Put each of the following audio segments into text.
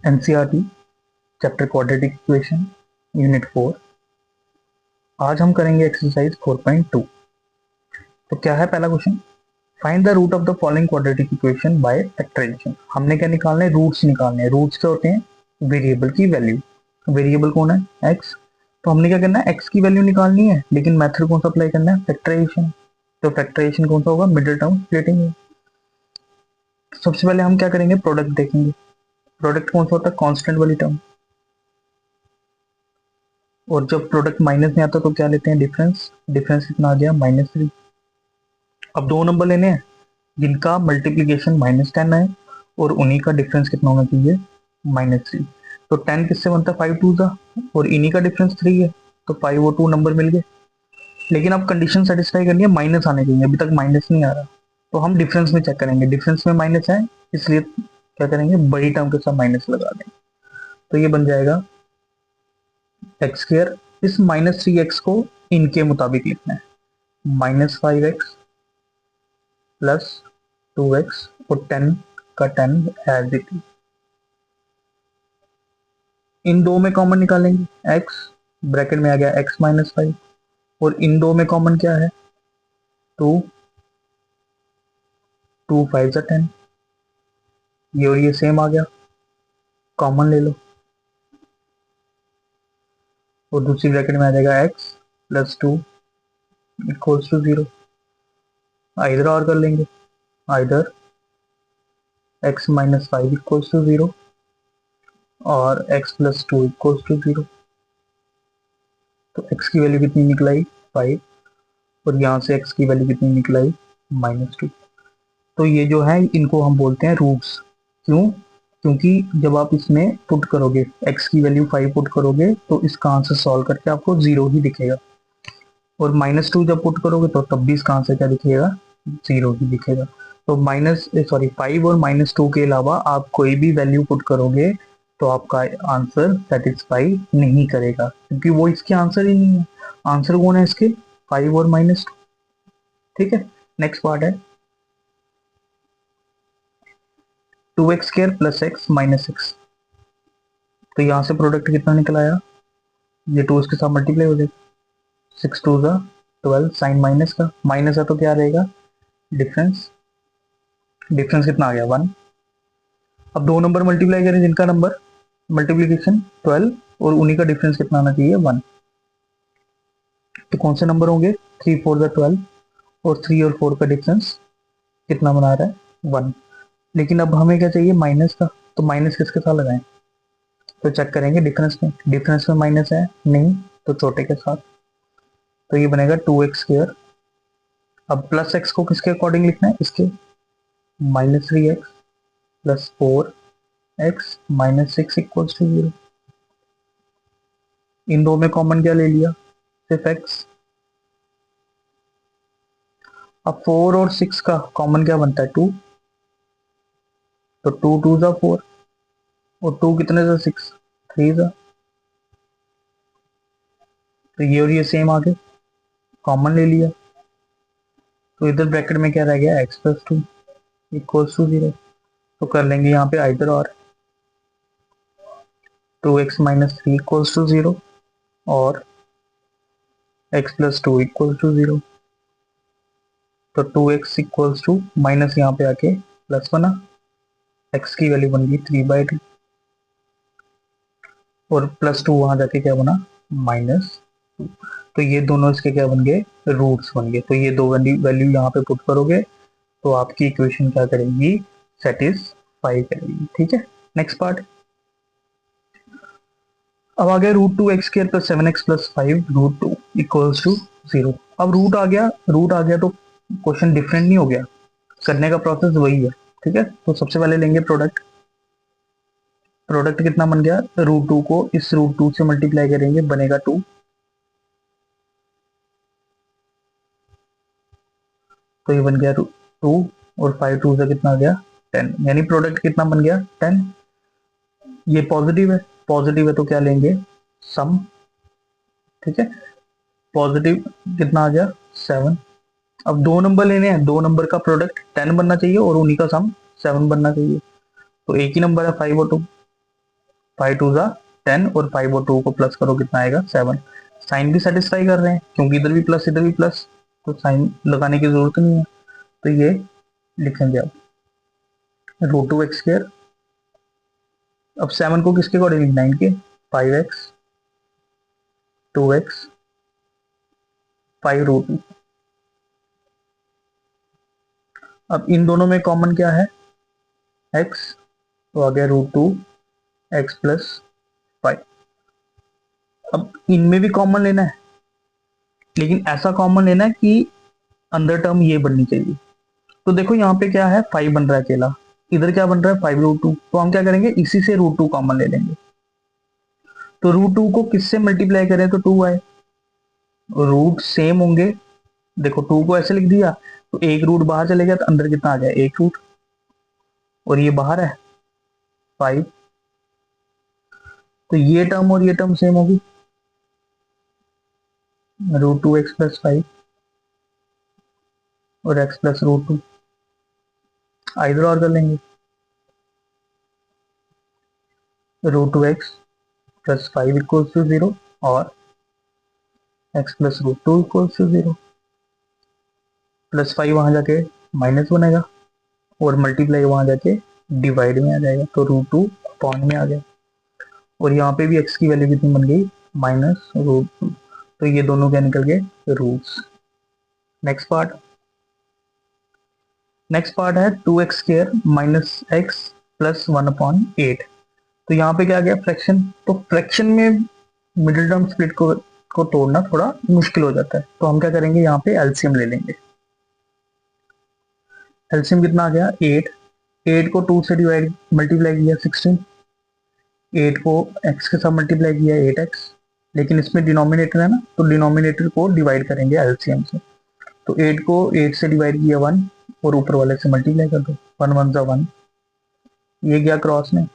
NCERT chapter quadratic equation unit 4। आज हम करेंगे एक्सरसाइज 4.2। तो क्या है पहला question, find the root of the following quadratic equation by factorization. हमने क्या निकालना है, रूट्स निकालने हैं। रूट्स क्या होते हैं, वेरिएबल की वैल्यू। वेरिएबल कौन है, एक्स। तो हमने क्या करना है, एक्स की वैल्यू निकालनी है, लेकिन मेथड कौन सा अप्लाई करना है, फैक्टराइजेशन। तो फैक्टराइजेशन कौन सा होगा, मिडिल टर्म स्प्लिटिंग है। सबसे पहले हम क्या करेंगे, प्रोडक्ट देखेंगे। प्रोडक्ट कौन सा होता है, कांस्टेंट वाली टर्म। और जब प्रोडक्ट माइनस में आता तो क्या लेते हैं, डिफरेंस। डिफरेंस कितना आ गया, -3। अब दो नंबर लेने हैं जिनका मल्टीप्लीकेशन -10 है और उन्हीं का डिफरेंस कितना होना चाहिए, -3। तो 10 किससे बनता है, 5 टू सा, और इन्हीं का डिफरेंस 3 है। तो 5 और 2 नंबर मिल गए। लेकिन अब कंडीशन सेटिस्फाई करनी है, माइनस आने चाहिए, अभी तक माइनस नहीं आ रहा। तो हम डिफरेंस में चेक करेंगे, डिफरेंस में माइनस है, इसलिए क्या करेंगे, बड़ी टर्म के साथ माइनस लगा देंगे। तो ये बन जाएगा एक्स स्क्वायर। इस -3x को इनके मुताबिक लिखना है, -5x प्लस 2x और 10 का 10 एज इट इज। इन दो में कॉमन निकालेंगे, x ब्रैकेट में आ गया x -5, और इन दो में कॉमन क्या है, 2, 2 5 10। ये और ये सेम आ गया, कॉमन ले लो, और दूसरी ब्रैकेट में आ जाएगा x प्लस 2 इक्वल्स टू 0। इधर और कर लेंगे, इधर x -5 इक्वल्स टू 0 और x प्लस 2 इक्वल्स टू 0। तो x की वैल्यू कितनी निकलाई, 5, और यहाँ से x की वैल्यू कितनी निकलाई, -2। तो ये जो है इनको हम बोलते हैं रूट्स। क्यों, क्योंकि जब आप इसमें पुट करोगे, x की वैल्यू 5 पुट करोगे तो इसका आंसर सॉल्व करके आपको 0 ही दिखेगा, और -2 जब पुट करोगे तो तब भी इसका आंसर क्या दिखेगा, 0 ही दिखेगा। तो 5 और -2 के अलावा आप कोई भी वैल्यू पुट करोगे तो आपका आंसर सेटिस्फाई नहीं करेगा, क्योंकि वो इसके आंसर ही नहीं है। आंसर कौन है इसके, 5 और -2। ठीक है, नेक्स्ट पार्ट है 2x square plus x minus 6। तो यहाँ से प्रोडक्ट कितना निकल आया, ये 2 इसके साथ मल्टीप्लाई हो जाएगा, 6 2 ज़ा 12, साइन माइनस का, माइनस है तो क्या रहेगा, डिफरेंस। डिफरेंस कितना आ गया, 1। अब दो नंबर मल्टीप्लाई करें जिनका नंबर मल्टीप्लीकेशन 12 और उन्हीं का डिफरेंस कितना आना चाहिए, 1। तो कौन से नंबर होंगे, 3 4 ज़ा 12, और 3 और 4 का डिफरेंस कितना बना रहा है, 1। लेकिन अब हमें क्या चाहिए, माइनस का। तो माइनस किसके साथ लगाएं, तो चेक करेंगे डिफरेंस में। डिफरेंस में माइनस है नहीं, तो छोटे के साथ। तो ये बनेगा 2x स्क्वायर। अब प्लस x को किसके अकॉर्डिंग लिखना है, इसके, -3x plus 4x minus 6 equals to 0। इन दो में कॉमन क्या ले लिया, सिर्फ x। अब 4 और 6 का कॉमन क्या बनता है, 2। तो 2 2 ज़ा 4, और 2 कितने ज़ा 6, 3 ज़ा। तो ये और ये सेम आगे कॉमन ले लिया, तो इधर ब्रैकेट में क्या रह गया, x प्लस 2 इक्वल्स टू 0। तो कर लेंगे यहाँ पे इधर और, 2x माइनस 3 इक्वल्स टू 0 और x प्लस 2 इक्वल्स टू 0। तो 2x इक्वल्स टू माइनस यहाँ पे आके प्लस बना, x की वैल्यू बन गई 3/2, और प्लस 2 वहां जाके क्या बना, -2। तो ये दोनों इसके क्या बन गए, रूट्स बन गए। तो ये दो वैल्यू यहाँ पे पुट करोगे तो आपकी इक्वेशन क्या करेगी, सेटिस्फाई करेगी। ठीक है, नेक्स्ट पार्ट। अब आ गया √2x square plus 7x plus 5 √2 equals to 0। अब रूट आ गया तो क्वेश्चन डिफरेंट नहीं हो गया, करने का प्रोसेस वही है। ठीक है, तो सबसे पहले लेंगे प्रोडक्ट। प्रोडक्ट कितना बन गया, √2 को इस √2 से मल्टीप्लाई करेंगे, बनेगा 2। तो ये बन गया 2, और 5 2 से कितना आ गया, 10। यानी प्रोडक्ट कितना बन गया, 10। ये पॉजिटिव है, पॉजिटिव है तो क्या लेंगे, सम। ठीक है, पॉजिटिव कितना आ गया, 7। अब दो नंबर लेने हैं, दो नंबर का प्रोडक्ट 10 बनना चाहिए और उन्हीं का सम 7 बनना चाहिए। तो एक ही नंबर है 5 और 2। 5 2 जा 10 और 5 और 2 को प्लस करो कितना आएगा 7। साइन भी सेटिस्फाई कर रहे हैं क्योंकि इधर भी प्लस इधर भी प्लस, तो साइन लगाने की जरूरत नहीं है, तो ये लिखेंगे अब √2x²। अब 7 को किसके अकॉर्डिंग, 9 के, 5x 2x 5√2। अब इन दोनों में कॉमन क्या है, x, तो आ गया √2x + 5। अब इनमें भी कॉमन लेना है, लेकिन ऐसा कॉमन लेना है कि अंदर टर्म ये बननी चाहिए। तो देखो यहाँ पे क्या है, 5 बन रहा है अकेला, इधर क्या बन रहा है 5√2, तो हम क्या करेंगे इसी से √2 कॉमन ले लेंगे। तो √2 को किससे मल्टीप्लाई करें तो 2 आए, रूट सेम होंगे। देखो 2 को ऐसे लिख दिया तो एक रूट बाहर चले गया तो अंदर कितना आ गया, एक रूट, और ये बाहर है 5, तो ये टर्म और ये टर्म सेम होगी, √2x + 5 और x + √2। इधर और कर लेंगे, √2x + 5 = 0 और x + √2 = 0। +5 वहां जाके माइनस बनेगा और मल्टीप्लाई वहां जाके डिवाइड में आ जाएगा, तो √2 अपॉन में आ गया। और यहाँ पे भी x की वैल्यू कितनी बन गई, -√2, तो ये दोनों क्या निकल गए, रूट्स। नेक्स्ट पार्ट है 2x² - x + 1/8। तो यहाँ पे क्या आ गया, फ्रैक्शन। तो फ्रैक्शन में मिडिल टर्म स्प्लिट को तोड़ना थोड़ा मुश्किल हो जाता है, तो हम क्या करेंगे यहाँ पे एलसीएम ले लेंगे। एलसीएम कितना आ गया, 8 को 2 से डिवाइड मल्टीप्लाई किया 16, 8 को x के साथ मल्टीप्लाई किया 8x, लेकिन इसमें डिनोमिनेटर है ना, तो डिनोमिनेटर को डिवाइड करेंगे एलसीएम से। तो 8 को 8 से डिवाइड किया 1 और ऊपर वाले से मल्टीप्लाई कर दो, 1 1 = 1, ये गया क्रॉस में,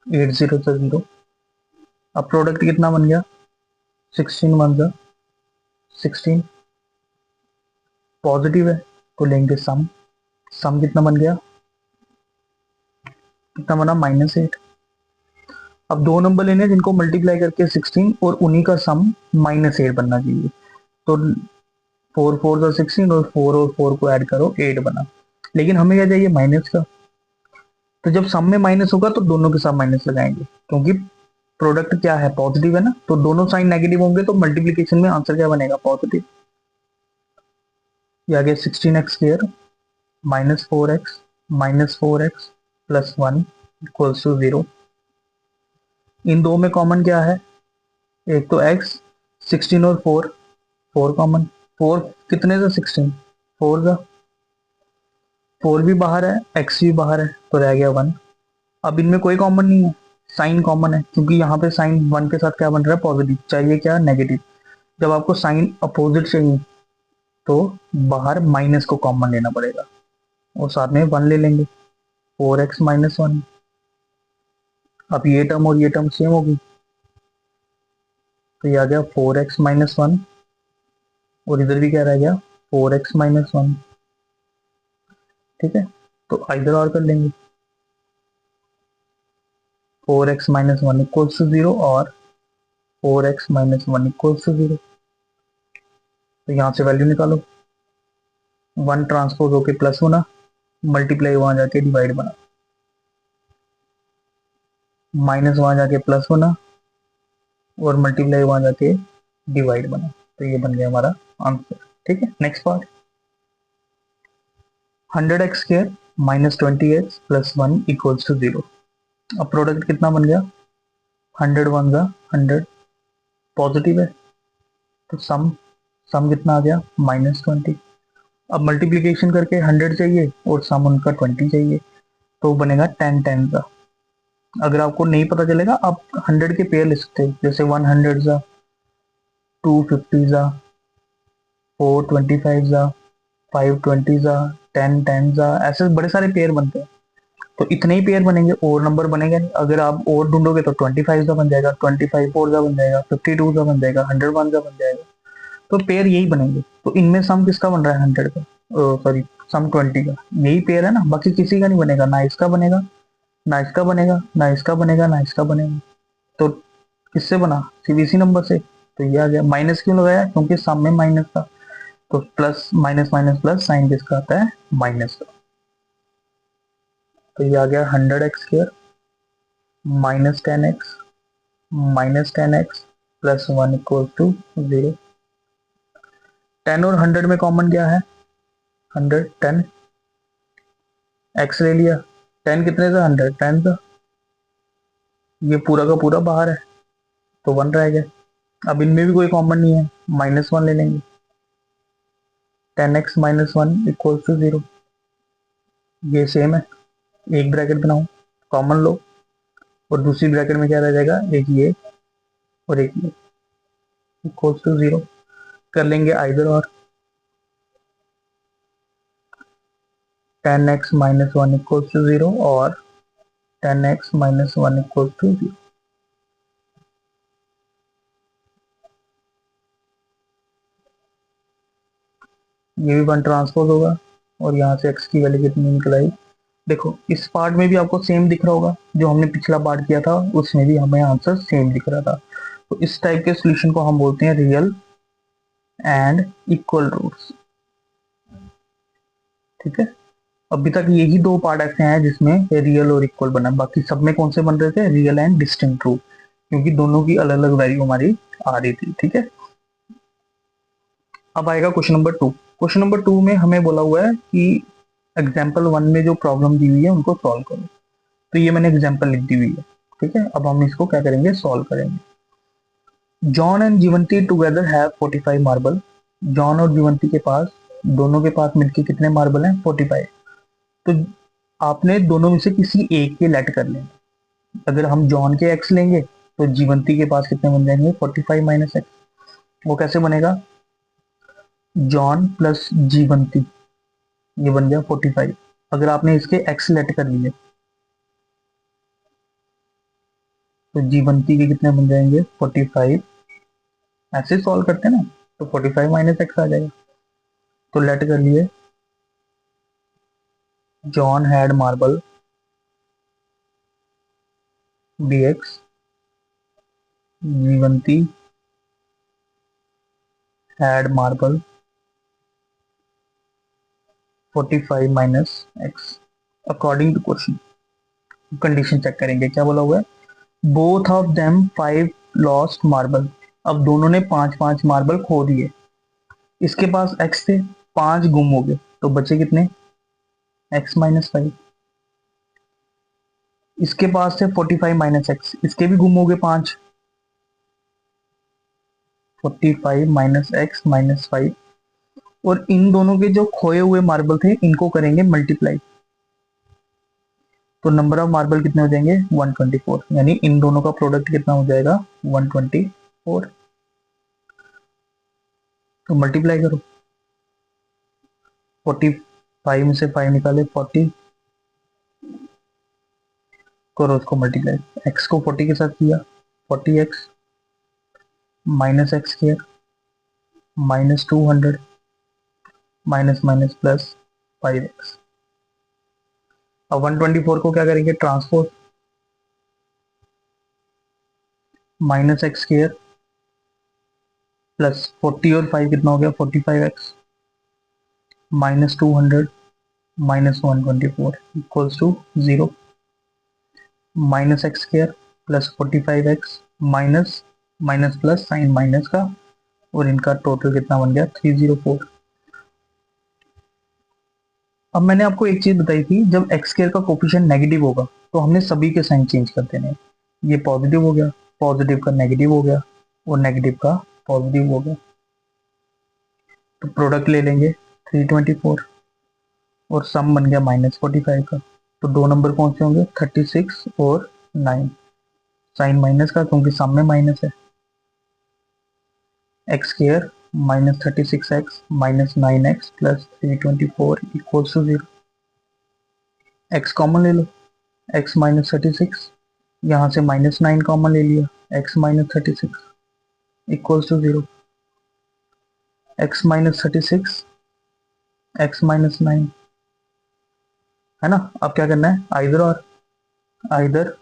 8 0 = 0। अब प्रोडक्ट कितना बन गया, 16 1 = 16, पॉजिटिव है तो लेंगे सम, सम कितना बन गया, कितना बना, -8। अब दो नंबर लेने हैं जिनको मल्टीप्लाई करके 16 और उन्हीं का सम -8 बनना चाहिए, तो 4 4 = 16 और 4 को ऐड करो 8 बना, लेकिन हमें क्या चाहिए, माइनस का। तो जब सम में माइनस होगा तो दोनों के साथ माइनस लगाएंगे, क्योंकि प्रोडक्ट क्या है, पॉजिटिव है ना, तो दोनों साइन नेगेटिव होंगे तो मल्टीप्लीकेशन में आंसर क्या बनेगा, पॉजिटिव। ये आ गया 16x² - 4x - 4x + 1 = 0। इन दो में कॉमन क्या है, एक तो x, 16 और 4 कॉमन, 4 कितने से 16, 4 का, 4 भी बाहर है, x भी बाहर है, तो रह गया 1। अब इनमें कोई कॉमन नहीं है, साइन कॉमन है, क्योंकि यहाँ पे साइन 1 के साथ क्या बन रहा है, पॉजिटिव, चाहिए क्या, नेगेटिव। जब आपको साइन अपोजिट चाहिए तो बाहर माइनस को कॉमन लेना पड़ेगा और साथ में 1 ले लेंगे, 4x - 1। अब ये टर्म और ये टर्म सेम होगी, तो ये आ गया 4x - 1 और इधर भी क्या रह गया, 4x - 1। ठीक है, तो इधर और कर लेंगे, 4x - 1 = 0 और 4x - 1 = 0। तो यहाँ से वैल्यू निकालो, 1 ट्रांसपोज होके प्लस होना, मल्टीप्लाई वहां जाके डिवाइड बना, माइनस वहां जाके प्लस होना और मल्टीप्लाई वहां जाके डिवाइड बना, तो ये बन गया हमारा आंसर। ठीक है, नेक्स्ट पार्ट, 100x² - 20x + 1 = 0। अब प्रोडक्ट कितना बन गया, 100 1 = 100, पॉजिटिव है, तो सम कितना आ गया, -20। अब मल्टीप्लीकेशन करके 100 चाहिए और सम उनका 20 चाहिए, तो बनेगा 10 10 का। अगर आपको नहीं पता चलेगा आप 100 के पेयर ले सकते हो, जैसे 100 ज़ा, 250 ज़ा, 425 ज़ा, 520 ज़ा, 10 10 ज़ा, ऐसे बड़े सारे पेयर बनते हैं। तो इतने ही पेयर बनेंगे और नंबर बनेगा नहीं। अगर आप और ढूंढोगे तो 25 ज़ा बन जाएगा, 25 4 ज़ा बन जाएगा, 52 ज़ा बन जाएगा, 101 ज़ा बन जाएगा, तो पेयर यही बनेंगे। तो इनमें सम किसका बन रहा है, 100 का, सॉरी सम 20 का, यही पेयर है ना, बाकी किसी का नहीं बनेगा, ना इसका बनेगा, ना इसका बनेगा, ना इसका बनेगा, ना इसका बनेगा। तो किससे बना, सीबीसी नंबर से। तो ये आ गया। माइनस क्यों लगाया, क्योंकि सम में माइनस था, तो plus minus minus plus, sign किसका आता है, माइनस का। तो ये आ गया 100x² minus 10x minus 10x plus 1 equal to 0। 10 और 100 में कॉमन क्या है, 100 10, x ले लिया, 10 कितने से, 100 10 का, ये पूरा का पूरा बाहर है, तो 1 रह गया। अब इनमें भी कोई कॉमन नहीं है, -1 ले लेंगे, 10x माइनस 1 इक्वल टू 0। ये सेम है, एक ब्रैकेट बनाओ, कॉमन लो, और दूसरी ब्रैकेट में क्या रह जाएगा, एक ये और एक ये, इक्वल टू 0। कर लेंगे आइदर और, 10x माइनस 1 इक्वल टू 0 और 10x माइनस 1 इक्वल टू 0। ये भी 1 ट्रांसपोज होगा, और यहाँ से x की वैल्यू कितनी निकल आई। देखो इस पार्ट में भी आपको सेम दिख रहा होगा, जो हमने पिछला पार्ट किया था उसमें भी हमें आंसर सेम दिख रहा था। तो इस टाइप के सॉल्यूशन को हम बोलते हैं रियल एंड इक्वल रूट्स। ठीक है, अभी तक यही दो पार्ट ऐसे हैं जिसमें रियल और इक्वल बना, बाकी सब में कौन से बन रहे थे, रियल एंड डिस्टिंक्ट रूट, क्योंकि दोनों की अलग अलग वैल्यू हमारी आ रही थी। ठीक है, अब आएगा क्वेश्चन नंबर 2। क्वेश्चन नंबर 2 में हमें बोला हुआ है कि एग्जाम्पल 1 में जो प्रॉब्लम दी हुई है उनको सॉल्व करो। तो ये मैंने एग्जाम्पल लिख दी हुई है। ठीक है, अब हम इसको क्या करेंगे, सॉल्व करेंगे। John and Jeevanti together have 45 marble. John और जीवंती के पास, दोनों के पास मिलके कितने मार्बल हैं, 45। तो आपने दोनों में से किसी एक के लेट कर लेंगे। अगर हम जॉन के एक्स लेंगे तो जीवंती के पास कितने बन जाएंगे, 45 माइनस एक्स। वो कैसे बनेगा, जॉन प्लस जीवंती, ये बन गया 45। अगर आपने इसके एक्स लेट कर लिए तो जीवंती के कितने बन जाएंगे, 45। ऐसे सॉल्व करते हैं ना, तो 45 माइनस एक्स आ जाएगा। तो लेट कर लिए, John had marble bx, Jeevanti had marble 45 minus x according to question. Condition check करेंगे, क्या बोला हुआ है, both of them 5 lost marble. अब दोनों ने 5 मार्बल खो दिए। इसके पास x थे, 5 गुम हो गए, तो बचे कितने, x माइनस 5। इसके पास थे 45 माइनस एक्स, इसके भी गुम हो गए 5, 45 माइनस एक्स माइनस 5। और इन दोनों के जो खोए हुए मार्बल थे इनको करेंगे मल्टीप्लाई, तो नंबर ऑफ मार्बल कितने हो जाएंगे, 124। यानी इन दोनों का प्रोडक्ट कितना हो जाएगा, 124। तो मल्टीप्लाई करो, 45 में से 5 निकाले 40, करो उसको मल्टीप्लाई। एक्स को 40 के साथ किया, 40x minus x square minus 200 minus minus plus 5x। अब 124 को क्या करेंगे, transpose, minus x square plus 40 और 5 कितना हो गया, 45x minus 200 minus 124 equals to 0। Minus x square plus 45x minus minus plus sign minus का, और इनका टोटल कितना बन गया, 304। अब मैंने आपको एक चीज बताई थी, जब एक्स स्क्वायर का कोफिशिएंट नेगेटिव होगा तो हमने सभी के साइन चेंज कर देने। ये पॉजिटिव हो गया, पॉजिटिव का नेगेटिव हो गया, और नेगेटिव का पॉजिटिव हो गया, तो प्रोडक्ट ले लेंगे 324, और सम बन गया -45 का। तो दो नंबर कौन से होंगे, 36 और 9, साइन माइनस का क्योंकि सम में माइनस है। X square minus 36x minus 9x plus 324 equals to 0। X common ले लो, x माइनस 36, यहाँ से -9 कॉमन ले लिया, x minus 36 equals to 0। x minus 36 x minus 9, है ना। अब क्या करना है, either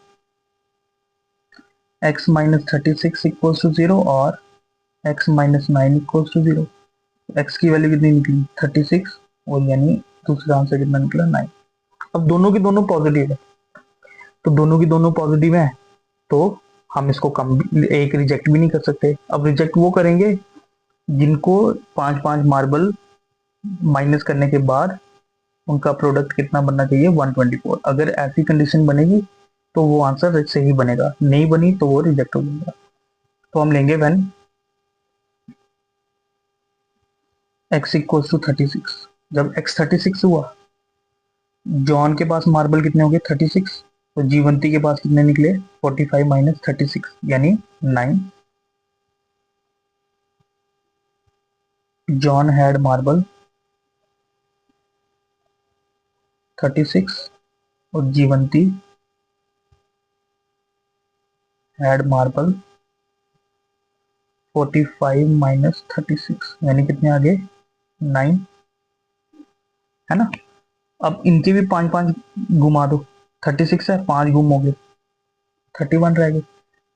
x minus 36 equals to 0 और x minus 9 equals to 0। X की वैल्यू कितनी निकली, 36, और यानी दूसरा आंसर कितना निकला, 9। अब दोनों की दोनों पॉजिटिव है, तो दोनों की दोनों पॉजिटिव है, तो हम इसको कम एक रिजेक्ट भी नहीं कर सकते। अब रिजेक्ट वो करेंगे जिनको 5-5 मार्बल माइनस करने के बाद उनका प्रोडक्ट कितना बनना चाहिए, 124। अगर ऐसी कंडीशन बनेगी तो वो आंसर सही बनेगा, नहीं बनी तो वो रिजेक्ट हो जाएगा। तो हम लेंगे व्हेन x इक्वल्स टू 36। जब x 36 हुआ, जॉन के पास मार्बल कितने हो गए, 36, तो जीवंती के पास कितने निकले, 45 माइनस 36 यानी 9। जॉन हैड मार्बल 36 और जीवंती हैड मार्बल 45 माइनस 36 यानी कितने आ गए, 9, है ना। अब इनके भी 5-5 घुमा दो, 36 है, 5 गुम हो गए, 31 रह गए,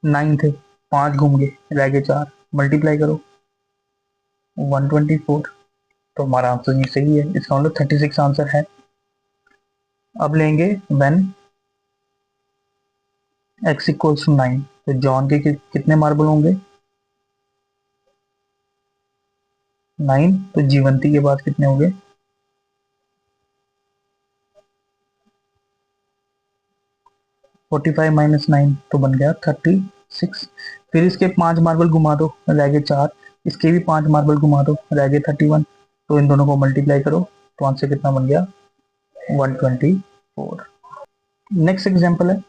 9 थे, 5 घूम गए, रह गए 4, मल्टीप्लाई करो 124। तो हमारा आंसर ये सही है, इसका मतलब 36 आंसर है। अब लेंगे व्हेन x इक्वल्स टू 9, तो जॉन के कितने मार्बल होंगे, 9, तो जीवंती के पास कितने होंगे, 45 माइनस 9 तो बन गया 36। फिर इसके 5 मार्बल घुमा दो, रह गए 4, इसके भी 5 मार्बल घुमा दो, रह गए 31, तो इन दोनों को मल्टीप्लाई करो तो आंसर कितना बन गया, 124। नेक्स्ट एग्जांपल है,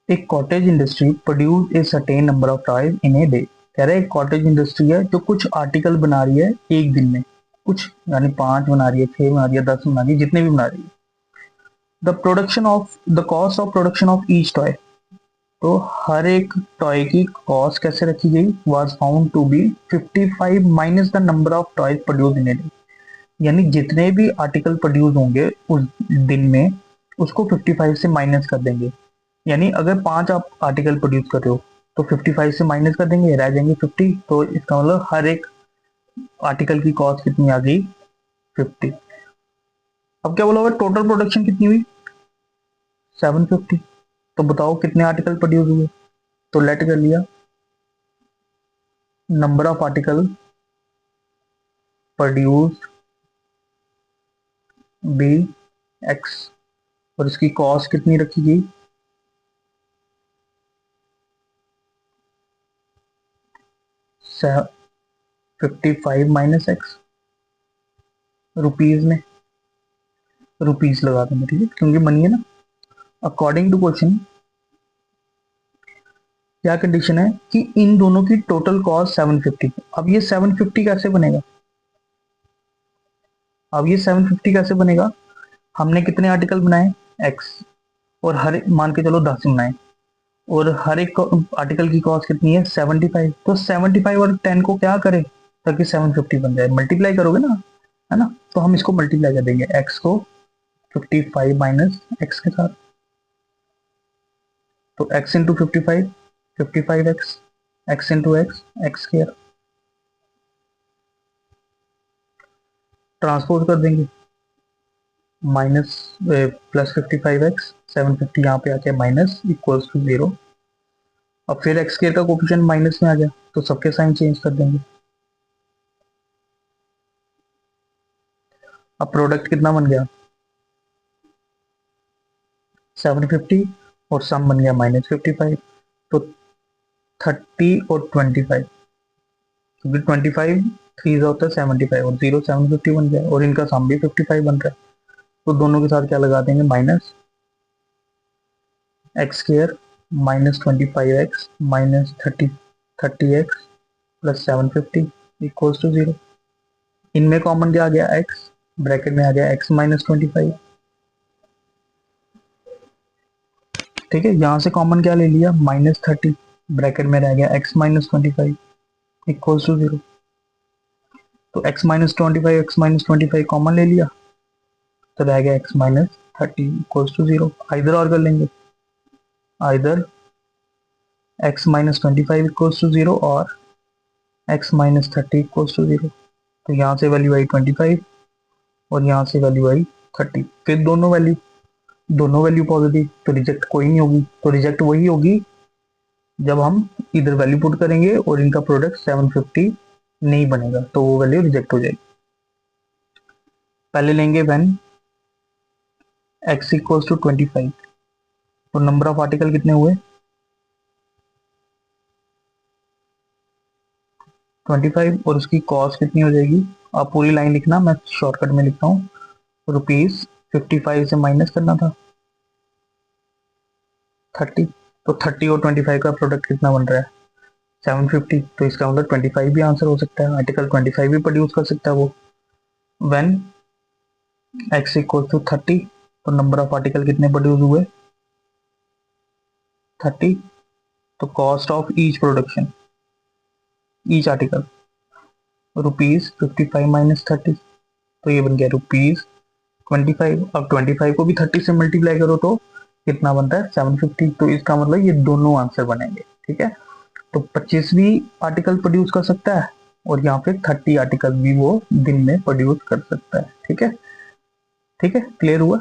एक cottage industry produce a certain number of toys in a day. कह रहे हैं कॉटेज इंडस्ट्री है जो कुछ आर्टिकल बना रही है एक दिन में, कुछ यानी 5 बना रही है, 6 बना रही है, 10 बना रही है, जितने भी बना रही है। The cost of production of each toy, तो हर एक टॉय की कॉस्ट कैसे रखी गई, was found to be 55 minus the number of toys produce in a day. यानी जितने भी आर्टिकल प्रोड्यूस होंगे उस दिन में, उसको 55 से माइनस कर देंगे। यानी अगर 5 आप आर्टिकल प्रोड्यूस कर रहे हो तो 55 से माइनस कर देंगे, रह जाएंगे 50। तो इसका मतलब हर एक आर्टिकल की कॉस्ट कितनी आ गई, 50। अब क्या बोला हुआ, टोटल प्रोडक्शन कितनी हुई, 750। तो बताओ कितने आर्टिकल प्रोड्यूस हुए, तो लेट कर लिया number of article produce b x, और इसकी कॉस्ट कितनी रखी गई, 55 माइनस एक्स, रुपीज में, रुपीज लगा देंगे, ठीक है, क्योंकि मनी है ना। अकॉर्डिंग टू क्वेश्चन क्या कंडीशन है कि इन दोनों की टोटल कॉस्ट 750। अब ये 750 कैसे बनेगा, हमने कितने आर्टिकल बनाए, एक्स, और हर मान के चलो 10 बनाए, और हर एक आर्टिकल की कॉस्ट कितनी है, 75। तो 75 और 10 को क्या करें ताकि 750 बन जाए, मल्टीप्लाई करोगे ना, है ना। तो हम इसको मल्टीप्लाई कर देंगे, एक्स को 55 माइनस एक्स के साथ, तो x into 55, 55x, x into x square, transpose कर देंगे, माइनस प्लस 55x, 750 यहाँ पे आके माइनस इक्वल्स टू 0। अब फिर एक्स स्क्वायर का कोफिशिएंट माइनस में आ गया तो सबके साइन चेंज कर देंगे। अब प्रोडक्ट कितना बन गया, 750, और सम बन गया माइनस 55। तो 30 और 25, क्योंकि 25 3 होता है 75, और 0 750 बन गया, और इनका सम भी 55 बन रहा है। तो दोनों के साथ क्या लगा देंगे, minus x square minus 25x minus 30x plus 750 equals to 0। इनमें कॉमन क्या आ गया, x, ब्रैकेट में आ गया x माइनस 25, ठीक है। यहाँ से कॉमन क्या ले लिया, माइनस 30, ब्रैकेट में रह गया x माइनस 25 इक्वल्स टू 0। तो x minus 25 x minus 25 common ले लिया तो रह गया x माइनस 30 इक्वल्स टू 0। इधर और कर लेंगे, इधर x माइनस 25 इक्वल्स टू 0 और x माइनस 30 इक्वल्स टू 0। तो यहाँ से वैल्यू आई 25 और यहाँ से वैल्यू आई 30। फिर दोनों वैल्यू पॉजिटिव, तो रिजेक्ट कोई नहीं होगी। तो रिजेक्ट वही होगी जब हम इधर वैल्यू पुट करेंगे और इनका प्रोडक्ट 750 नहीं बनेगा, तो वो वैल्यू रिजेक्ट हो जाएगी। पहले लेंगे व्हेन x इक्वल्स टू 25, तो नंबर ऑफ आर्टिकल कितने हुए 25 और उसकी कॉस्ट कितनी हो जाएगी। आप पूरी लाइन लिखना, मैं शॉर्टकट में लिखता हूँ। ₹55 से माइनस करना था 30, तो 30 और 25 का प्रोडक्ट कितना बन रहा है 750। तो इसका मतलब 25 भी आंसर हो सकता है, आर्टिकल 25 भी प्रोड्यूस कर सकता है वो। व्हेन x इक्वल टू 30, तो नंबर ऑफ आर्टिकल कितने प्रोड्यूस हुए 30। तो cost of each production, each article ₹55 minus 30, तो ये बन गया ₹25। अब 25 को भी 30 से मल्टीप्लाई करो तो कितना बनता है 750। तो इसका मतलब ये दोनों आंसर बनेंगे, ठीक है। तो 25 भी आर्टिकल प्रोड्यूस कर सकता है और यहाँ पे 30 आर्टिकल भी वो दिन में प्रोड्यूस कर सकता है, ठीक है। ठीक है, क्लियर हुआ।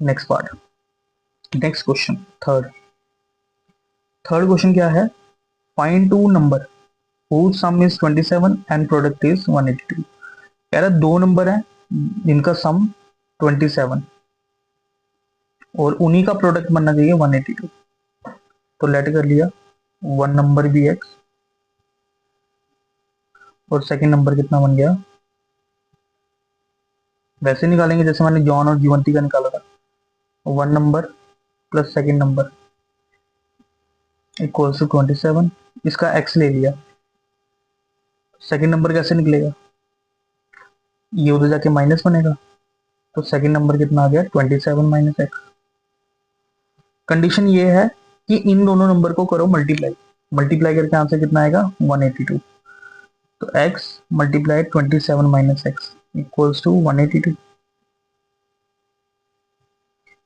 Next part, next question, third question क्या है, find two number whose sum is 27 and product is 182। कह रहा दो नंबर है जिनका सम 27 और उन्हीं का प्रोडक्ट बनना चाहिए 182। तो लेट कर लिया, वन नंबर भी x और सेकंड नंबर कितना बन गया, वैसे निकालेंगे जैसे मैंने जॉन और जीवंती का निकाला था। One number plus second number equals to 27, इसका x ले लिया। सेकंड नंबर कैसे निकलेगा, ये उधर जाके माइनस बनेगा, तो सेकंड नंबर कितना आ गया 27 माइनस x। कंडीशन ये है कि इन दोनों नंबर को करो मल्टीप्लाई करके आंसर कितना आएगा 182। तो x multiply 27 minus x equals to 182।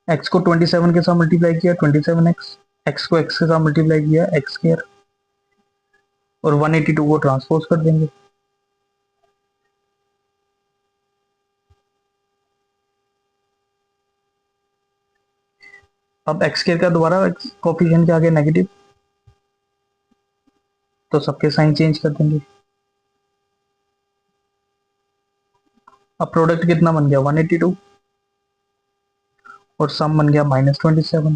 x को 27 के साथ मल्टीप्लाई किया 27x, x को x के साथ मल्टीप्लाई किया x स्क्वायर और 182 को ट्रांसपोज कर देंगे। अब x स्क्वायर का दोबारा कोफिशिएंट क्या आ गया नेगेटिव, तो सबके साइन चेंज कर देंगे। अब प्रोडक्ट कितना बन गया 182 और सम बन गया -27।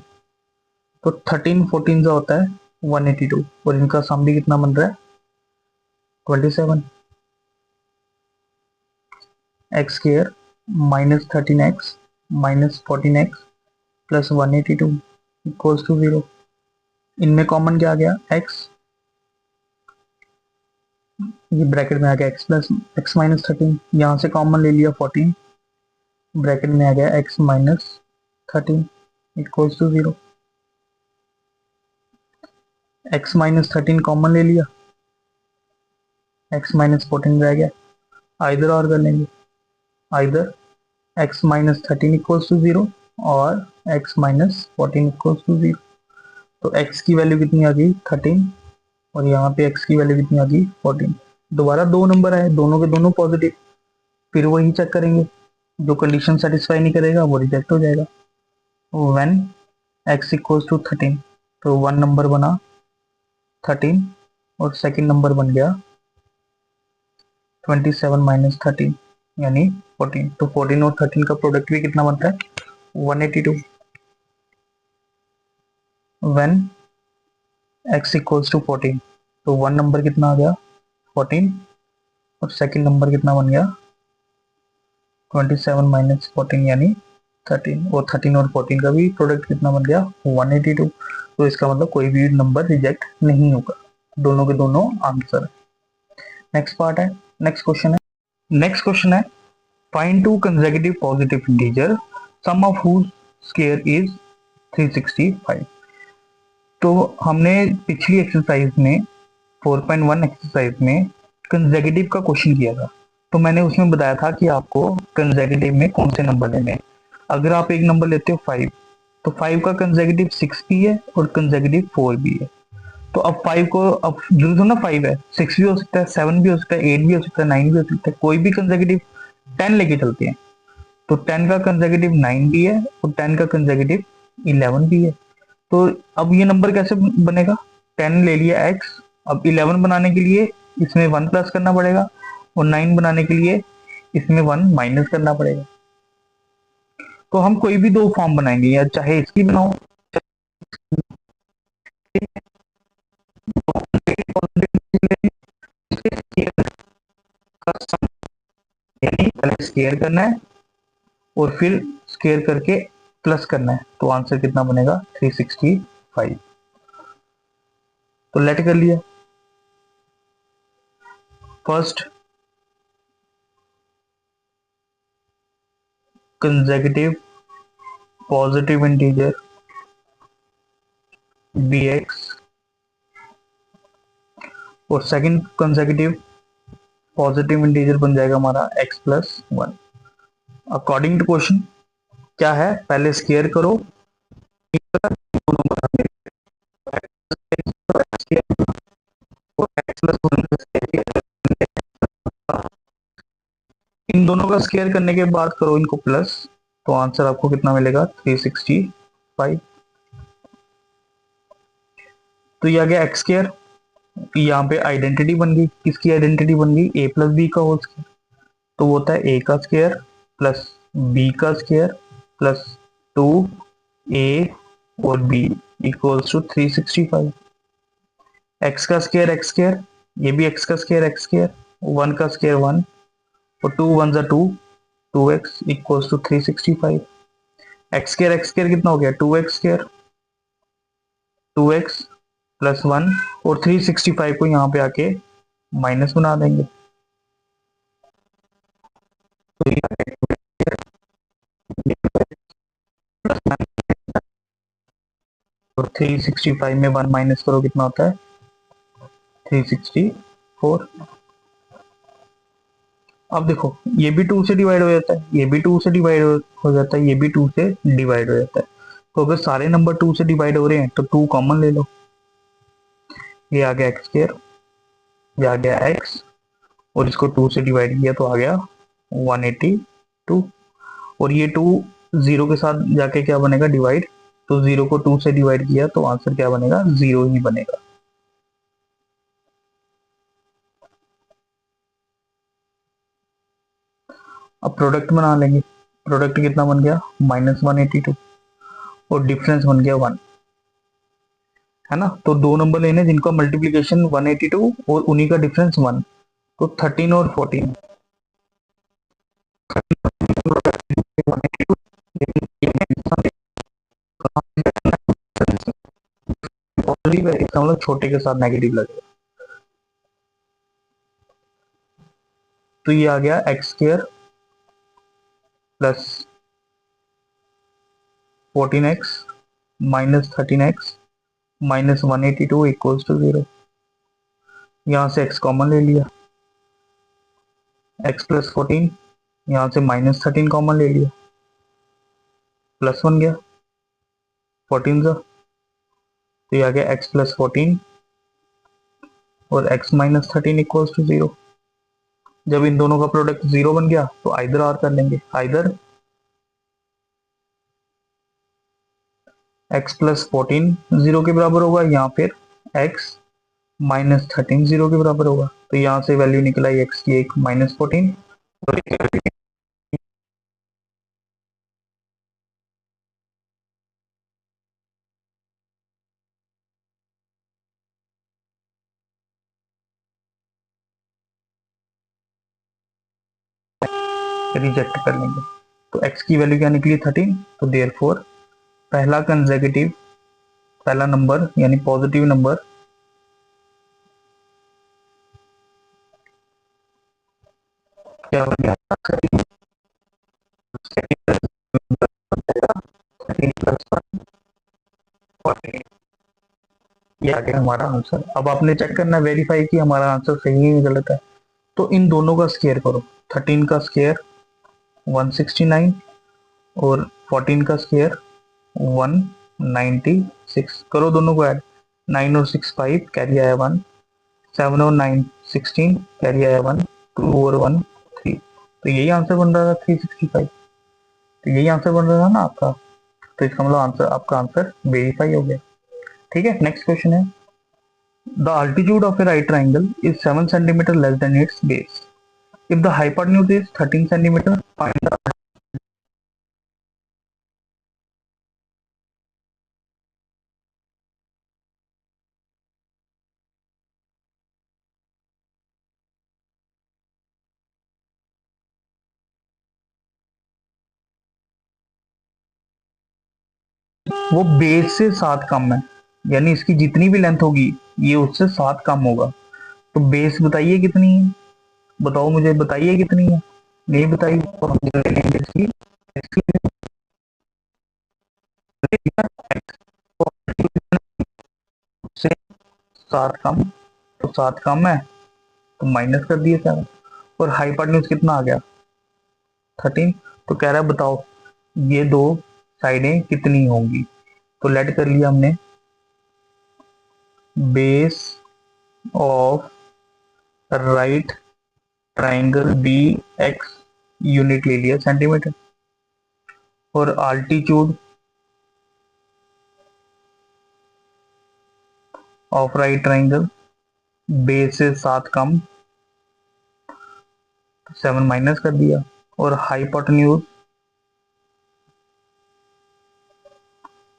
तो 13 14 का होता है 182 और इनका सम भी कितना बन रहा है 27। X square minus 13x minus 14x plus 182 equals to 0। इनमें कॉमन क्या आ गया x, ये ब्रैकेट में आ गया x प्लस x माइनस 13, यहाँ से कॉमन ले लिया 14, ब्रैकेट में आ गया x minus 13 equals to 0। x minus 13 common ले लिया, x माइनस 14 रह गया। इधर और कर लेंगे, इधर x माइनस 13 इक्वल्स टू 0 और x माइनस 14 इक्वल्स टू 0। तो x की वैल्यू कितनी आ गई 13 और यहाँ पे x की वैल्यू कितनी आ गई 14। दोबारा दो नंबर आए, दोनों के दोनों पॉजिटिव, फिर वही चेक करेंगे, जो कंडीशन सेटिस्फाई नहीं करेगा वो रिजेक्ट हो जाएगा। व्हेन x इक्वल्स टू 13, तो वन नंबर बना 13 और सेकंड नंबर बन गया 27 माइनस 13 यानी 14। तो 14 और 13 का प्रोडक्ट भी कितना बनता है 182। व्हेन x इक्वल्स टू 14, तो वन नंबर कितना आ गया 14 और सेकंड नंबर कितना बन गया 27 माइनस 14 यानी 13 और 13 और 14 का भी प्रोडक्ट कितना बन गया 182। तो इसका मतलब कोई भी नंबर रिजेक्ट नहीं होगा, दोनों के दोनों आंसर है। नेक्स्ट पार्ट है, नेक्स्ट क्वेश्चन है find two consecutive positive integer sum of whose square is 365। तो हमने पिछली एक्सरसाइज में 4.1 एक्सरसाइज में कंसेक्यूटिव का क्वेश्चन किया था तो मैंने उसमें बताया था कि आपको कंसेक्यूटिव में कौन से नंबर लेने हैं। अगर आप एक नंबर लेते हो 5, तो 5 का कंसेक्यूटिव 6 भी है और कंसेक्यूटिव 4 भी है। तो अब 5 को, अब जरूर तो ना 5 है, 6 भी हो सकता है, 7 भी हो सकता है, 8 भी हो सकता है, 9 भी हो सकता है, कोई भी कंसेक्यूटिव 10 लेके चलते हैं। तो 10 का कंसेक्यूटिव 9 भी है और 10 का कंसेक्यूटिव 11 भी है। तो अब ये नंबर कैसे बनेगा? 10 ले लिया x, अब 11 बनाने के लिए इसमें 1 प्लस करना पड़ेगा और 9 बनाने के लिए इसमें 1 माइनस करना पड़ेगा। तो हम कोई भी दो फॉर्म बनाएंगे, या चाहे इसकी बनाओ, यानी पहले स्केयर करना है और फिर स्केयर करके प्लस करना है, तो आंसर कितना बनेगा? 365। तो लेट कर लिया। First consecutive positive integer bx और सेकंड कंसेक्यूटिव पॉजिटिव इंटीजर बन जाएगा हमारा x plus 1। According to question क्या है, पहले स्केयर करो, इन दोनों का स्केयर करने के बाद करो इनको प्लस, तो आंसर आपको कितना मिलेगा? 365। तो ये आ गया एक्स स्केयर। यहाँ पे आइडेंटिटी बन गई, किसकी आइडेंटिटी बन गई? ए प्लस बी का होल स्केयर। तो वो होता है ए का स्केयर प्लस बी का स्केयर प्लस 2a और b इक्वल्स टू 365। एक्स का स्केयर एक्स स्केयर, ये भी एक्स का स्केयर एक्स स्केयर, 1 का स्केयर 1 और 2 1 2, 2x equals to 365। X square कितना हो गया? 2x स्केयर, 2x प्लस 1 और 365 को यहाँ पे आके माइनस बना देंगे। तो और 365 में 1 माइनस करो, कितना होता है? 364। अब देखो, ये भी 2 से डिवाइड हो जाता है, ये भी 2 से डिवाइड हो जाता है, ये भी 2 से डिवाइड हो जाता है। तो अगर सारे नंबर 2 से डिवाइड हो रहे हैं तो 2 कॉमन ले लो। ये आ गया एक्स स्क्वायर, ये आ गया एक्स, और इसको 2 से डिवाइड किया तो आ गया 182। और ये 2 जीरो के साथ जाके क्या बनेगा? डिवाइड। तो जीरो को 2 से डिवाइड किया तो आंसर क्या बनेगा? 0 ही बनेगा। अब प्रोडक्ट बना लेंगे। प्रोडक्ट कितना बन गया? -182 और डिफरेंस बन गया 1, है ना? तो दो नंबर लेने जिनका मल्टीप्लीकेशन 182 और उन्हीं का डिफरेंस 1, तो 13 और 14। इसका मतलब छोटे के साथ नेगेटिव लगेगा। तो ये आ गया x square plus 14x minus 13x minus 182 equals to 0। यहाँ से x कॉमन ले लिया, x प्लस 14, यहाँ से माइनस 13 कॉमन ले लिया, प्लस बन गया 14 का। तो ये आ गया x प्लस 14 और x माइनस 13 इक्वल्स टू 0। जब इन दोनों का प्रोडक्ट 0 बन गया तो आइदर आर कर लेंगे। आइदर x प्लस 14 0 के बराबर होगा, या फिर x माइनस 13 0 के बराबर होगा। तो यहाँ से वैल्यू निकल आई x की एक -14 रिजेक्ट कर लेंगे। तो x की वैल्यू क्या निकली? 13। तो देयरफॉर पहला कंसेक्यूटिव, पहला नंबर यानी पॉजिटिव नंबर क्या हो गया? 13+1 ये आ गया हमारा आंसर। अब आपने चेक करना, वेरीफाई कि हमारा आंसर सही है या गलत है। तो इन दोनों का स्केयर करो, 13 का स्क्वायर 169 और 14 का स्क्वायर 196। करो दोनों को ऐड, 9 और 6 5, कैरी आया 1, 7 और 9 16, कैरी आया 1, 2 और 1 3। तो यही आंसर बन रहा था 365। तो यही आंसर बन रहा था ना आपका। तो इसका मतलब आंसर, आपका आंसर वेरीफाई हो गया। ठीक है, नेक्स्ट क्वेश्चन है, the altitude of A right triangle is 7 centimetre less than it's base. If the hypotenuse is 13 centimetre, find the. वो बेस से 7 कम है, यानी इसकी जितनी भी लेंथ होगी ये उससे 7 कम होगा। तो बेस बताइए कितनी है, बताओ मुझे, बताइए कितनी है। नहीं बताई तो हम ले लेंगे इसकी, इसकी से 7 कम, तो 7 कम है तो माइनस कर दिए 7। और हाइपोटेन्यूज कितना आ गया 13। तो कह रहा है बताओ ये दो साइडें कितनी होंगी। तो लेट कर लिया हमने, base of right triangle be x, unit ले लिया सेंटीमीटर, और altitude of right triangle base से 7 कम, 7 माइनस कर दिया, और हाइपोटेन्यूज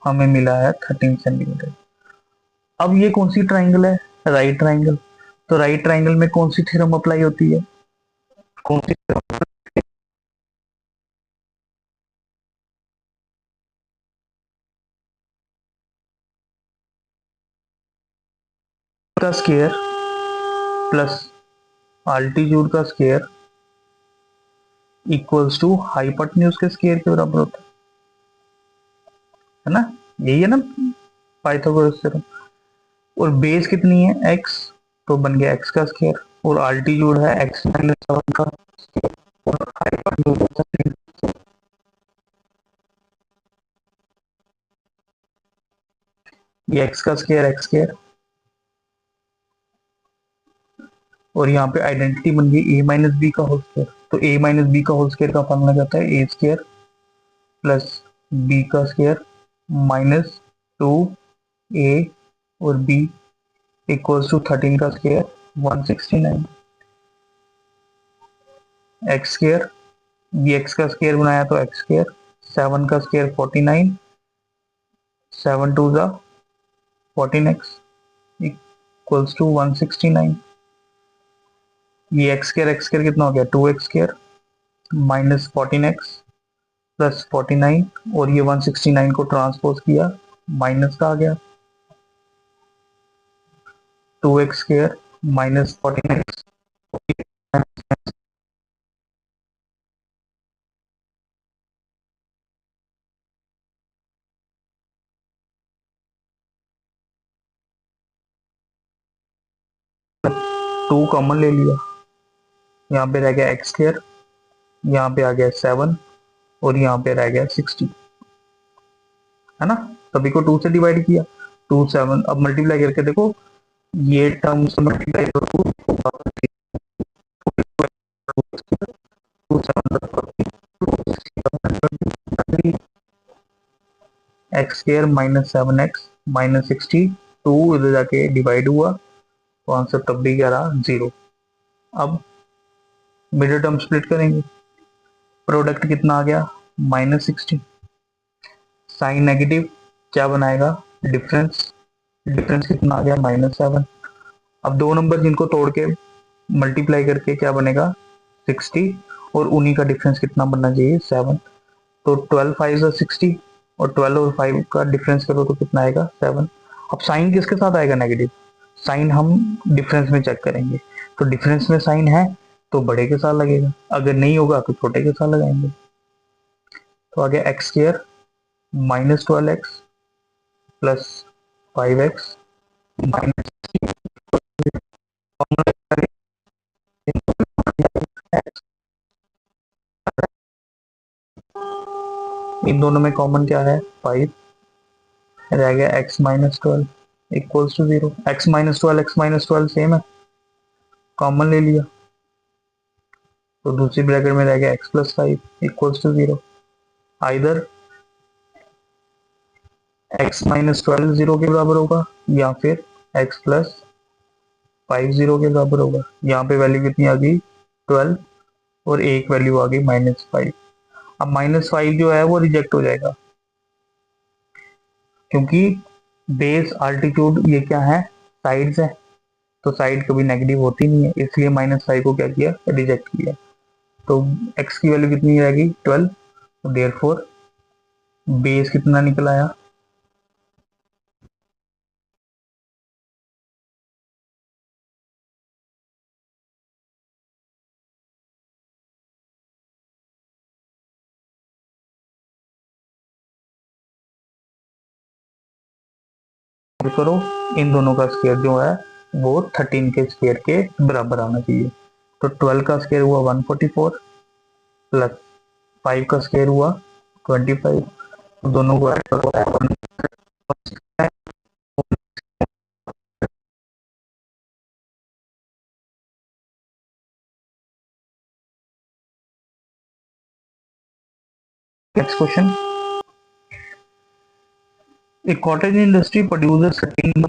हमें मिला है 13 सेंटीमीटर। अब ये कौन सी ट्राइंगल है, राइट ट्राइंगल। तो राइट ट्राइंगल में कौन सी थ्योरम अप्लाई होती है, कौन सी का स्क्वायर प्लस आल्टीट्यूड का स्क्वायर इक्वल्स टू हाइपोटेन्यूज के स्क्वायर के बराबर होता है ना। यही है ना पाइथागोरस थ्योरम। और बेस कितनी है एक्स, तो बन गया एक्स का स्क्वायर, और आल्टीट्यूड है एक्स माइनस 7 का स्क्वायर, और हाइपोटेन्यूज ये एक्स का स्क्वायर एक्स स्क्वायर। और यहाँ पे आइडेंटिटी बन गई ए माइनस बी का होल स्क्वायर। तो ए माइनस बी का होल स्क्वायर का फॉर्मूला जाता है ए स्क्वायर प्लस बी का स्क्वायर माइनस 2 ए और बी इक्वल्स टू 13 का स्क्वायर 169। एक्स स्क्वायर, ये एक्स का स्क्वायर बनाया तो एक्स स्क्वायर, 7 का स्क्वायर 49, 7 टू ज़ा 14x इक्वल्स टू 169। ये एक्स स्क्वायर कितना हो गया 2x square minus 14x plus 49, और ये 169 को ट्रांसपोज किया माइनस का आ गया 2x square minus 14x 2 common ले लिया, यहाँ पे रह गया एक्स स्क्वायर, यहाँ पे आ गया 7, और यहाँ पे रह गया 60, है ना। सभी को 2 से डिवाइड किया, 2 7, अब मल्टीप्लाई करके देखो ये टर्म से मल्टीप्लाई करो, x square minus 7x minus 60, 2 इधर जाके डिवाइड हुआ तो आंसर तब भी क्या रहा 0। अब मिडिल टर्म स्प्लिट करेंगे, प्रोडक्ट कितना आ गया माइनस 60, साइन नेगेटिव क्या बनाएगा डिफरेंस, डिफरेंस कितना आ गया माइनस 7। अब दो नंबर जिनको तोड़ के मल्टीप्लाई करके क्या बनेगा 60, और उन्हीं का डिफरेंस कितना बनना चाहिए 7। तो 12 5 60, और 12 और 5 का डिफरेंस करो तो कितना आएगा 7। अब साइन किसके साथ आएगा नेगेटिव, साइन हम डिफरेंस में चेक करेंगे, तो डिफरेंस में साइन है तो बड़े के साथ लगेगा, अगर नहीं होगा तो छोटे के साथ लगाएंगे। तो आ गया x square minus 12x plus 5x minus, इन दोनों में कॉमन क्या है 5, रह गया x minus 12 equals to 0। x minus 12 same है, कॉमन ले लिया, तो दूसरी ब्रैकेट में रह गया x plus 5 equals to 0। Either x minus 12 0 के बराबर होगा या फिर x प्लस 5 0 के बराबर होगा। यहाँ पे वैल्यू कितनी आ गई 12 और एक वैल्यू आ गई -5। अब -5 जो है वो रिजेक्ट हो जाएगा, क्योंकि बेस आल्टीट्यूड ये क्या है साइड्स है, तो साइड कभी नेगेटिव होती नहीं है, इसलिए -5 को क्या किया रिजेक्ट किया। तो x की वैल्यू कितनी रहेगी 12, देयरफॉर बेस कितना निकल आया करो, इन दोनों का स्क्वायर जो है वो 13 के स्क्वायर के बराबर आना चाहिए। तो 12 का स्क्वायर हुआ 144 प्लस 5 का स्क्वायर हुआ 25, तो दोनों को ऐड करो। Next question, a cottage industry produces certain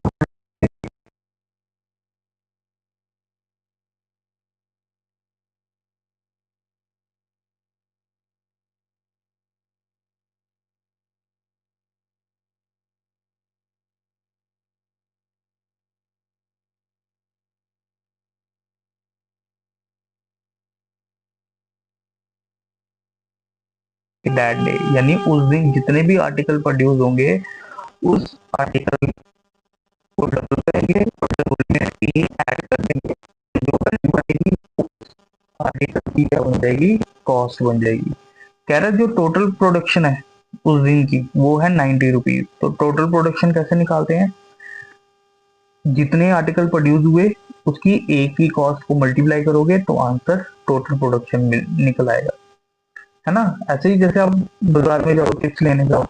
that day, यानी उस दिन जितने भी आर्टिकल प्रोड्यूस होंगे उस आर्टिकल को डबल करेंगे और डबल में ए ऐड कर देंगे, जो वैल्यू बनेगी आर्टिकल की क्या बन जाएगी कॉस्ट बन जाएगी। कह रहा है जो टोटल प्रोडक्शन है उस दिन की वो है 90 रुपीज। तो टोटल प्रोडक्शन कैसे निकालते हैं, जितने आर्टिकल प्रोड्यूस हुए उसकी एक की कॉस्ट को मल्टीप्लाई करोगे तो आंसर टोटल प्रोडक्शन निकल आएगा, है ना। ऐसे ही जैसे आप बाजार में जाओ चिप्स लेने जाओ,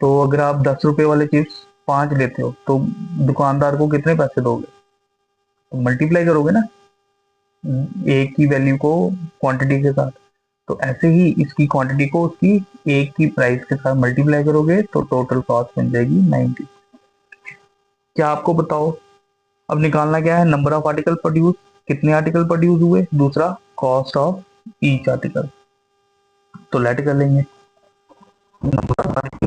तो अगर आप 10 रुपए वाले चिप्स 5 लेते हो तो दुकानदार को कितने पैसे दोगे, तो मल्टीप्लाई करोगे ना एक की वैल्यू को क्वांटिटी के साथ। तो ऐसे ही इसकी क्वांटिटी को उसकी एक की प्राइस के साथ मल्टीप्लाई करोगे तो टोटल कॉस्ट बन जाएगी 90। क्या आपको बताओ, अब निकालना क्या है नंबर ऑफ आर्टिकल प्रोड्यूस, कितने आर्टिकल प्रोड्यूस हुए, दूसरा कॉस्ट ऑफ ईच आर्टिकल। तो लेट कर लेंगे नंबर ऑफ आर्टिकल,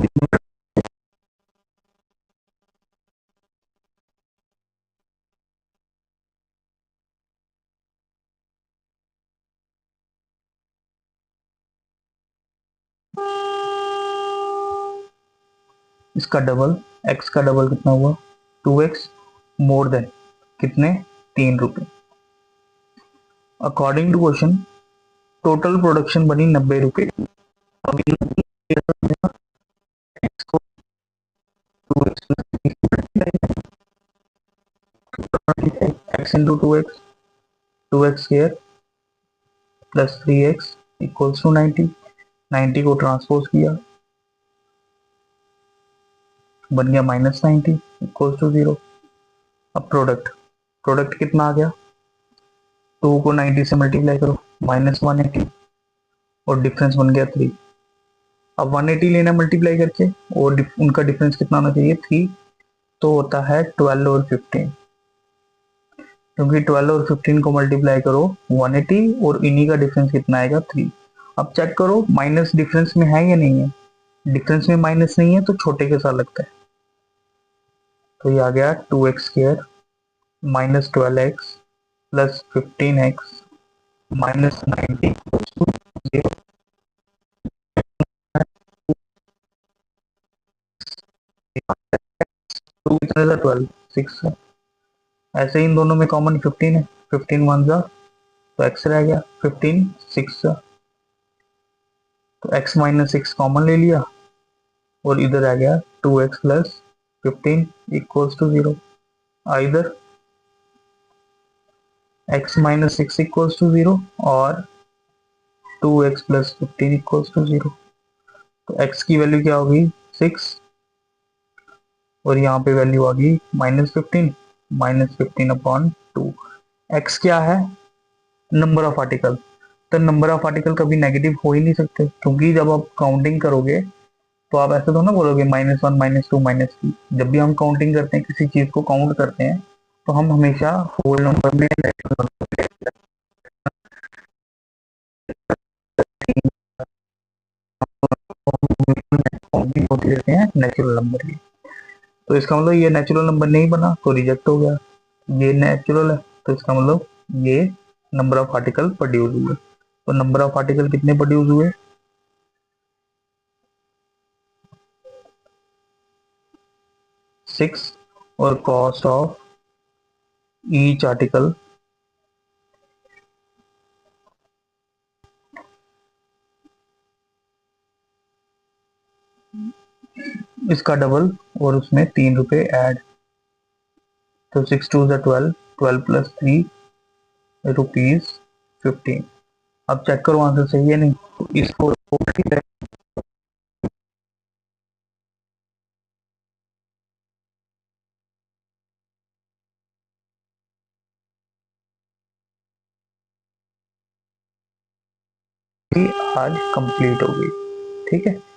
इसका डबल x का डबल कितना हुआ 2x मोर देन कितने 3 रुपए। According to question total production बनी 90 रुपए की। अब x को 2x x into 2x square plus 3x equals to 90, 90 को ट्रांसपोज किया बन गया -90 इक्वल्स टू 0। अब प्रोडक्ट, प्रोडक्ट कितना आ गया 2 को 90 से मल्टीप्लाई करो -180 और डिफरेंस बन गया 3। अब 180 लेना मल्टीप्लाई करके और उनका डिफरेंस कितना आना चाहिए 3, तो होता है 12 और 15, क्योंकि 12 और 15 को मल्टीप्लाई करो 180 और इन्हीं का डिफरेंस कितना आएगा 3। अब चेक करो माइनस डिफरेंस में है या नहीं है, डिफरेंस में माइनस नहीं है तो छोटे के साथ लगता है, तो ये आ गया 2x square minus 12x plus 15x minus 90 2 कितने था 12 6 है। ऐसे ही इन दोनों में कॉमन 15 है, 15 वन जा तो x रह गया 15 6 जा, तो x माइनस 6 कॉमन ले लिया और इधर आ गया 2x plus 15 equals to 0। Either x minus 6 equals to 0 और 2x प्लस 15 इक्वल्स टू 0। तो x की वैल्यू क्या होगी 6, और यहाँ पे वैल्यू आ गई -15, -15/2। x क्या है, नंबर ऑफ आर्टिकल। तो नंबर ऑफ आर्टिकल कभी नेगेटिव हो ही नहीं सकते, क्योंकि जब आप काउंटिंग करोगे तो आप ऐसे तो ना बोलोगे -1 -2 -3। जब भी हम काउंटिंग करते हैं, किसी चीज को काउंट करते हैं, तो हम हमेशा होल नंबर में काउंटिंग होती रहते हैं नेचुरल नंबर की। तो इसका मतलब ये नेचुरल नंबर नहीं बना तो रिजेक्ट हो गया, ये नेचुरल है तो इसका मतलब ये नंबर ऑफ आर्टिकल प्रोड्यूस हुए। तो नंबर ऑफ आर्टिकल कितने प्रोड्यूस हुए, 6, और कॉस्ट ऑफ ईच आर्टिकल इसका डबल, और उसमें 3 रुपए ऐड। तो 6 2 12, 12 + 3 रुपीज 15। अब चेक करो आंसर सही है नहीं, तो इसको आज कंप्लीट हो गई। ठीक है।